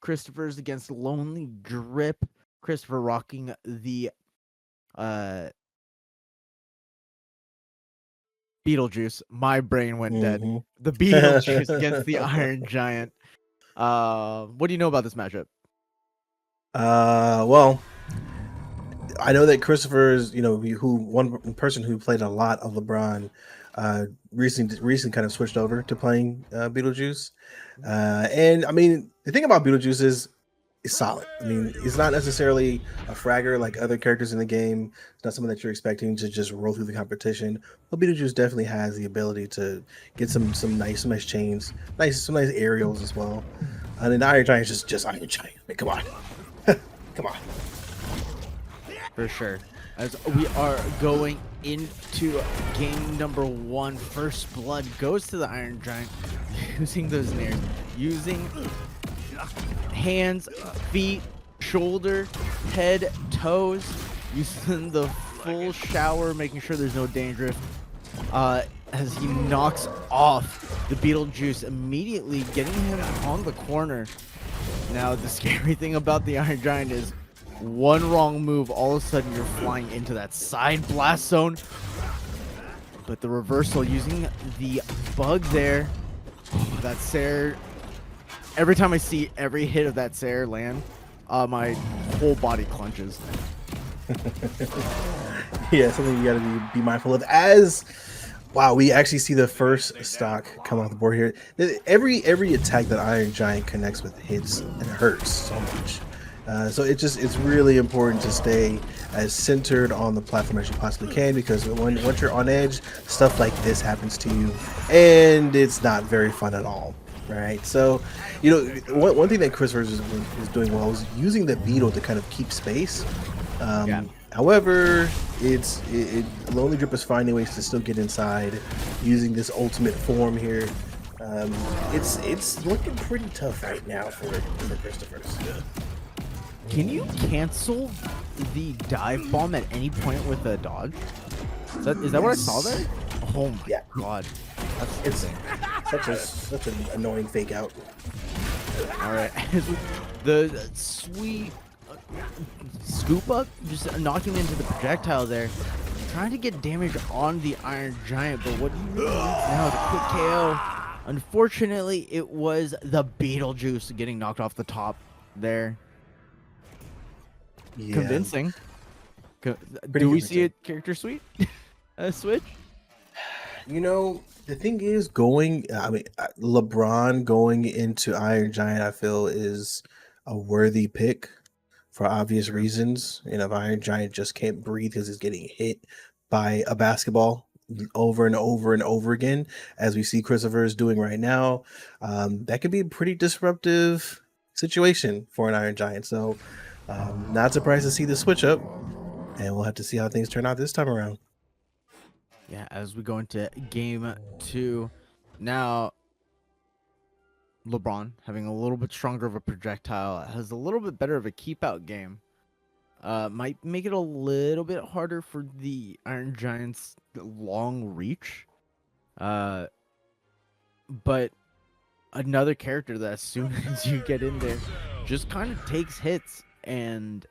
ChrisXtophers against Lonelydripp. Christopher rocking the Beetlejuice. My brain went dead. The Beetlejuice against the Iron Giant. What do you know about this matchup? Well, I know that ChrisXtophers, one person who played a lot of LeBron, recently kind of switched over to playing Beetlejuice. And I mean, the thing about Beetlejuice is solid. I mean, he's not necessarily a fragger like other characters in the game. It's not someone that you're expecting to just roll through the competition. But Beetlejuice definitely has the ability to get some nice chains, some nice aerials as well. And then the Iron Giant is just Iron Giant. I mean, come on, come on. For sure. As we are going into game number 1, first blood goes to the Iron Giant, using those nairs, using hands, feet, shoulder, head, toes, using the full shower, making sure there's no danger. As he knocks off the Beetlejuice, immediately getting him on the corner. Now, the scary thing about the Iron Giant is one wrong move, all of a sudden you're flying into that side blast zone. But the reversal using the bug there. Oh, that Sair. Every time I see every hit of that Sair land, my whole body clenches. Yeah, something you gotta be mindful of. Wow, we actually see the first stock come off the board here. Every attack that Iron Giant connects with hits and hurts so much. So it's really important to stay as centered on the platform as you possibly can, because once you're on edge, stuff like this happens to you, and it's not very fun at all, right? So, one thing that ChrisXtophers is doing well is using the beetle to kind of keep space. However, Lonelydripp is finding ways to still get inside using this ultimate form here. It's looking pretty tough right now for ChrisXtophers. Can you cancel the dive bomb at any point with a dodge? Is that what I saw there? Oh my god. It's such an annoying fake out. Alright. The sweet scoop up, just knocking into the projectile there. Trying to get damage on the Iron Giant, but what do you really need now? The quick KO. Unfortunately, it was the Beetlejuice getting knocked off the top there. Yeah. Convincing. Do we see a character switch? The thing is, LeBron going into Iron Giant, I feel, is a worthy pick for obvious reasons. If Iron Giant just can't breathe because he's getting hit by a basketball over and over and over again, as we see ChrisXtophers doing right now, that could be a pretty disruptive situation for an Iron Giant. So, not surprised to see the switch up, and we'll have to see how things turn out this time around. Yeah, as we go into game 2, now LeBron having a little bit stronger of a projectile, has a little bit better of a keep out game. Might make it a little bit harder for the Iron Giant's long reach. But another character that as soon as you get in there just kind of takes hits, and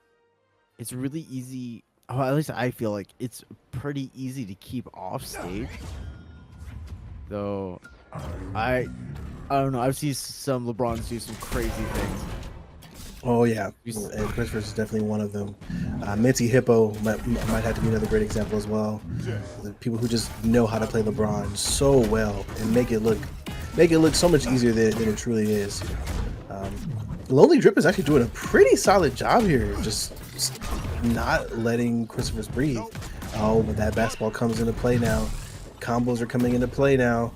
it's really easy. Oh, at least I feel like it's pretty easy to keep off stage. Though I don't know. I've seen some LeBrons do some crazy things. Oh yeah, and ChrisXtophers is definitely one of them. Minty Hippo might have to be another great example as well. The people who just know how to play LeBron so well and make it look so much easier than it truly is. Lonelydripp is actually doing a pretty solid job here, just not letting ChrisXtophers breathe. Oh, but that basketball comes into play now. Combos are coming into play now.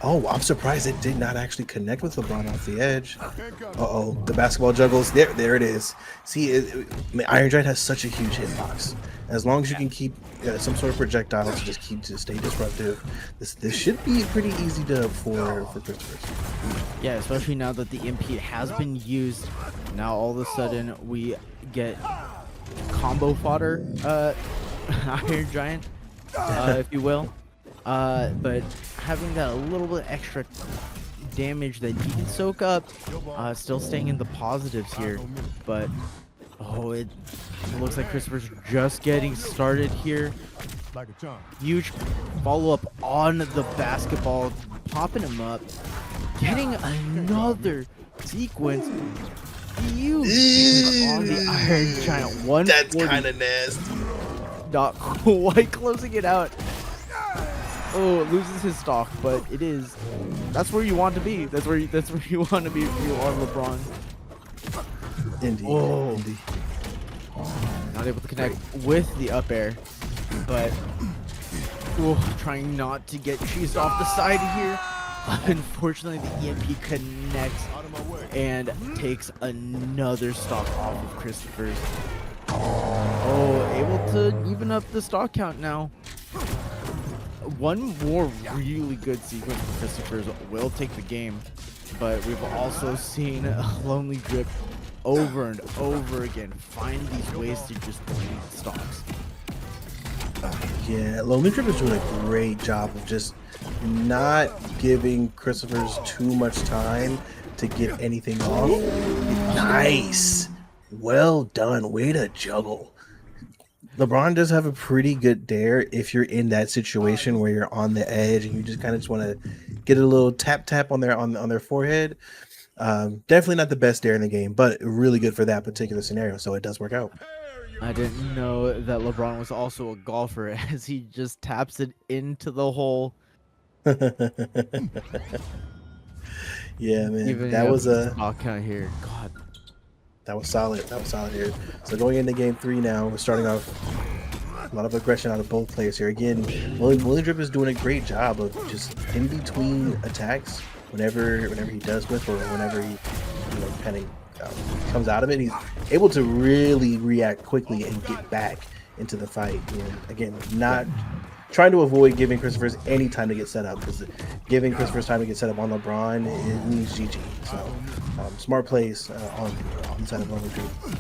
Oh, I'm surprised it did not actually connect with LeBron off the edge. Uh-oh, the basketball juggles. There it is. See, Iron Giant has such a huge hitbox. As long as you can keep some sort of projectile to stay disruptive, this should be pretty easy for ChrisXtophers. Yeah, especially now that the MP has been used. Now all of a sudden we get combo fodder, Iron Giant, if you will. But having that a little bit extra damage that he can soak up. Still staying in the positives here, but oh, it looks like Christopher's just getting started here. Huge follow-up on the basketball, popping him up, getting another sequence. Huge on the Iron Giant. That's kind of nasty. Not quite closing it out. Oh, it loses his stock, but it is. That's where you want to be. That's where you want to be if you are LeBron. Indeed. Oh. Indeed. Not able to connect with the up air, but trying not to get cheesed off the side here. Unfortunately, the EMP connects and takes another stock off of ChrisXtophers. Oh, able to even up the stock count now. One more really good sequence for ChrisXtophers will take the game, but we've also seen Lonelydripp over and over again find these ways to just bleed stocks. Yeah, Lonelydripp is doing a great job of just not giving ChrisXtophers too much time to get anything off. Nice. Well done. Way to juggle. LeBron does have a pretty good dare if you're in that situation where you're on the edge and you just kind of just want to get a little tap on their forehead. Definitely not the best dare in the game, but really good for that particular scenario, so it does work out. I didn't know that LeBron was also a golfer as he just taps it into the hole. Yeah, man. Even that was a stock count here. God. That was solid. That was solid here. So going into game 3 now, we're starting off a lot of aggression out of both players here. Again, Lonelydripp is doing a great job of just in between attacks whenever he does whip or whenever he kind of comes out of it. He's able to really react quickly and get back into the fight. Again, not trying to avoid giving ChrisXtophers any time to get set up, because giving ChrisXtophers time to get set up on LeBron, it means GG. So smart plays on the side of Lonelydripp.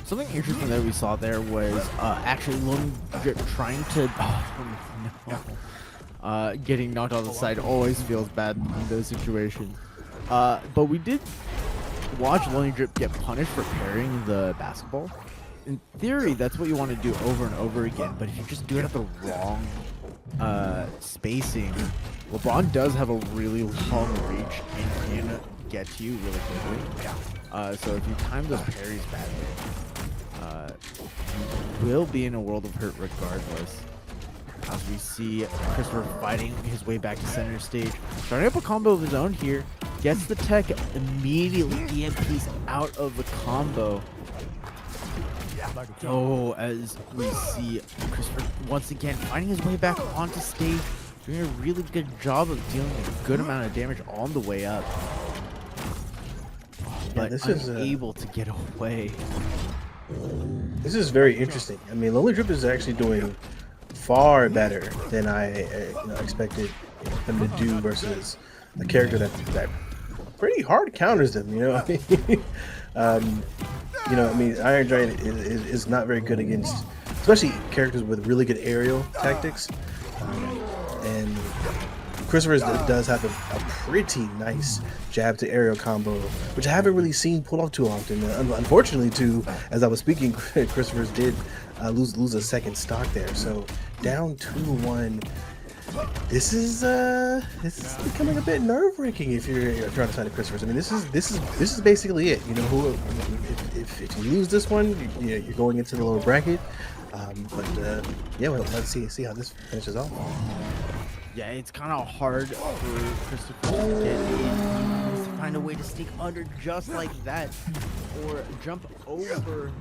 Something interesting that we saw there was actually Lonelydripp trying to getting knocked on the side always feels bad in those situations. But we did watch Lonelydripp get punished for parrying the basketball. In theory, that's what you want to do over and over again, but if you just do it at the wrong spacing, LeBron does have a really long reach and can get to you really quickly. So if you time those parries badly, you will be in a world of hurt regardless. As we see ChrisXtophers fighting his way back to center stage, starting up a combo of his own here, gets the tech, immediately EMPs out of the combo. Oh, as we see ChrisXtophers once again finding his way back onto stage, doing a really good job of dealing with a good amount of damage on the way up. But this is able to get away. This is very interesting. I mean, Lonelydripp is actually doing far better than I expected him to do versus a character that pretty hard counters them. I mean, Iron Giant is not very good against, especially characters with really good aerial tactics. And ChrisXtophers does have a pretty nice jab to aerial combo, which I haven't really seen pulled off too often. Unfortunately, too, as I was speaking, ChrisXtophers did lose a second stock there. So down 2-1. This is becoming a bit nerve-wracking if you're on the side of ChrisXtophers. I mean, this is basically it. If you lose this one, you're going into the lower bracket. Yeah, well, let's see how this finishes off. Yeah, it's kind of hard for ChrisXtophers to get in. He needs to find a way to sneak under just like that, or jump over.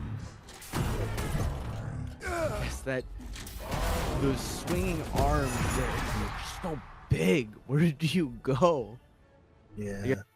Yes, those swinging arms, they're so big. Where did you go? Yeah.